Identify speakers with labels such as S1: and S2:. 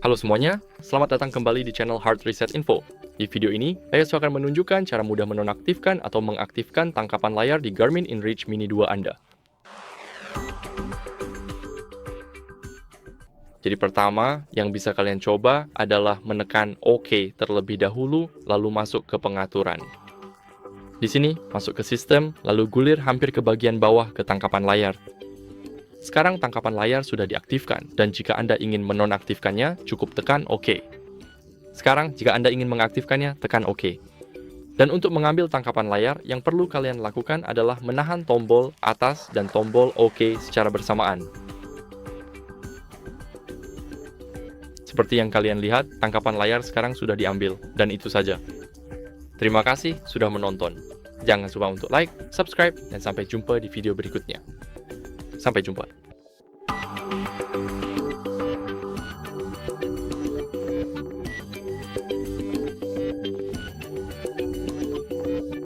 S1: Halo semuanya, selamat datang kembali di channel Hard Reset Info. Di video ini, saya akan menunjukkan cara mudah menonaktifkan atau mengaktifkan tangkapan layar di GARMIN inReach Mini 2 Anda. Jadi pertama, yang bisa kalian coba adalah menekan OK terlebih dahulu, lalu masuk ke pengaturan. Di sini, masuk ke sistem, lalu gulir hampir ke bagian bawah ke tangkapan layar. Sekarang tangkapan layar sudah diaktifkan, dan jika Anda ingin menonaktifkannya, cukup tekan OK. Sekarang, jika Anda ingin mengaktifkannya, tekan OK. Dan untuk mengambil tangkapan layar, yang perlu kalian lakukan adalah menahan tombol atas dan tombol OK secara bersamaan. Seperti yang kalian lihat, tangkapan layar sekarang sudah diambil, dan itu saja. Terima kasih sudah menonton. Jangan lupa untuk like, subscribe, dan sampai jumpa di video berikutnya. Sampai jumpa.